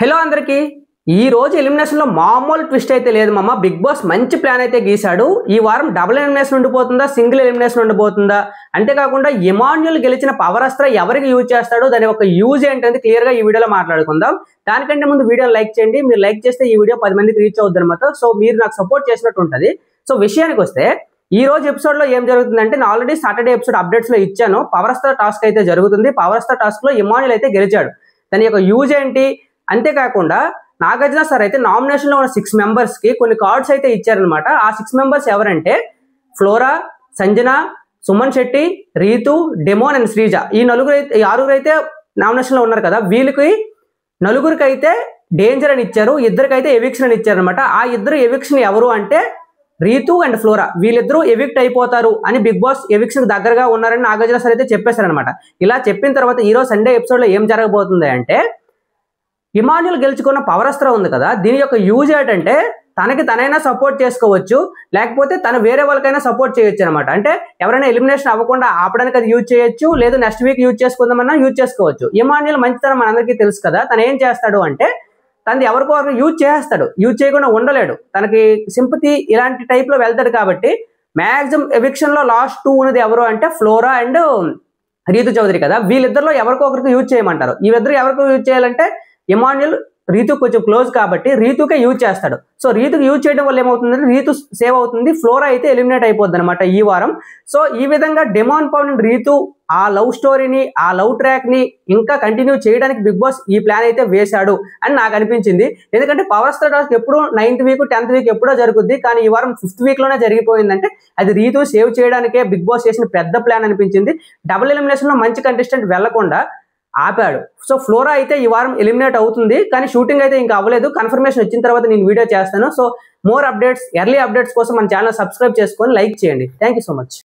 Hello అందరికి ఈ రోజు ఎలిమినేషన్ లో మామూలు ట్విస్ట్ అయితే లేదు మామ. బిగ్ బాస్ మంచి ప్లాన్ అయితే గీశాడు. ఈ వారం డబుల్ ఎలిమినేషన్ ఉండిపోతుందా, సింగిల్ ఎలిమినేషన్ ఉండిపోతుందా, అంతేకాకుండా ఇమాన్యుల్ గెలిచిన పవర్ అస్త్ర ఎవరికి యూజ్ చేస్తాడో దాని ఒక యూజ్ ఏంటంటే క్లియర్ గా ఈ వీడియోలో మాట్లాడుకుందాం. దానికంటే ముందు వీడియో లైక్ చేయండి. మీరు లైక్ చేస్తే ఈ వీడియో 10 మందికి రీచ్ అవుద్ది అనమాట. సో మీరు నాకు సపోర్ట్ చేసినట్టు ఉంటుంది. సో విషయానికి వస్తే ఈ రోజు ఎపిసోడ్ లో ఏం జరుగుతుందంటే, నేను ఆల్రెడీ సాటర్డే ఎపిసోడ్ అప్డేట్స్ లో ఇచ్చాను. పవర్ అస్త్ర టాస్క్ అయితే జరుగుతుంది. పవర్ అస్త్ర టాస్క్ లో ఇమాన్యుల్ అయితే గెలిచాడు. దాని యొక్క యూజ్ ఏంటి, అంతేకాకుండా నాగార్జున సార్ అయితే నామినేషన్ లో ఉన్న 6 మెంబర్స్ కి కొన్ని కార్డ్స్ అయితే ఇచ్చారనమాట. ఆ 6 మెంబర్స్ ఎవరంటే Flora, Sanjana, Suman Shetty, Ritu, Demon and Sreeja. ఈ ఆరుగురు అయితే నామినేషన్ లో ఉన్నారు కదా. వీళ్ళకి నలుగురికి అయితే డేంజర్ అని ఇచ్చారు, ఇద్దరికైతే ఎవిక్షన్ అని ఇచ్చారనమాట. ఆ ఇద్దరు ఎవిక్షన్ ఎవరు అంటే రీతు అండ్ ఫ్లోరా. వీళ్ళిద్దరూ ఎవిక్ట్ అయిపోతారు అని బిగ్ బాస్ ఎవిక్షన్ దగ్గరగా ఉన్నారని నాగార్జున సార్ అయితే చెప్పేశారనమాట. ఇలా చెప్పిన తర్వాత ఈ రోజు సండే ఎపిసోడ్ లో ఏం జరగబోతుంది అంటే, ఇమాన్యుల్ గెలుచుకున్న పవర్ అస్త్ర ఉంది కదా, దీని యొక్క యూజ్ ఏంటంటే తనకి తనైనా సపోర్ట్ చేసుకోవచ్చు, లేకపోతే తను వేరే వాళ్ళకైనా సపోర్ట్ చేయొచ్చు అనమాట. అంటే ఎవరైనా ఎలిమినేషన్ అవ్వకుండా ఆపడానికి అది యూజ్ చేయొచ్చు, లేదు నెక్స్ట్ వీక్ యూజ్ చేసుకుందామన్నా యూజ్ చేసుకోవచ్చు. ఇమాన్యుల్ మంచితనం మనందరికీ తెలుసు కదా. తను ఏం చేస్తాడు అంటే తనది ఎవరికో యూజ్ చేస్తాడు, యూజ్ చేయకుండా ఉండలేడు. తనకి సింపతి ఇలాంటి టైప్ లో వెళ్తాడు కాబట్టి మ్యాక్సిమం ఎవిక్షన్ లో లాస్ట్ 2 ఉన్నది ఎవరు అంటే ఫ్లోరా అండ్ రీతు చౌదరి కదా. వీళ్ళిద్దరిలో ఎవరికో ఒకరికి యూజ్ చేయమంటారు. వీళ్ళిద్దరు ఎవరికో యూజ్ చేయాలంటే ఇమాన్యుల్ రీతు కొంచెం క్లోజ్ కాబట్టి రీతుకే యూజ్ చేస్తాడు. సో రీతుకి యూజ్ చేయడం వల్ల ఏమవుతుందంటే రీతు సేవ్ అవుతుంది, ఫ్లోరా అయితే ఎలిమినేట్ అయిపోద్ది అనమాట ఈ వారం. సో ఈ విధంగా డెమోన్ పవన్ అండ్ రీతు ఆ లవ్ స్టోరీని, ఆ లవ్ ట్రాక్ ని ఇంకా కంటిన్యూ చేయడానికి బిగ్ బాస్ ఈ ప్లాన్ అయితే వేశాడు అని నాకు అనిపించింది. ఎందుకంటే పవర్ స్టార్ టాస్క్ ఎప్పుడు 9th వీక్ 10th వీక్ ఎప్పుడో జరుగుద్ది, కానీ ఈ వారం 5th వీక్ లోనే జరిగిపోయిందంటే అది రీతు సేవ్ చేయడానికే బిగ్ బాస్ చేసిన పెద్ద ప్లాన్ అనిపించింది. డబుల్ ఎలిమినేషన్ లో మంచి కంటెస్టెంట్ వెళ్లకుండా ఆపాడు. సో ఫ్లోరా అయితే ఈ వారం ఎలిమినేట్ అవుతుంది, కానీ షూటింగ్ అయితే ఇంకా అవ్వలేదు. కన్ఫర్మేషన్ వచ్చిన తర్వాత నేను వీడియో చేస్తాను. So more updates, early updates కోసం మన ఛానల్ సబ్స్క్రైబ్ చేసుకొని లైక్ చేయండి. Thank you so much.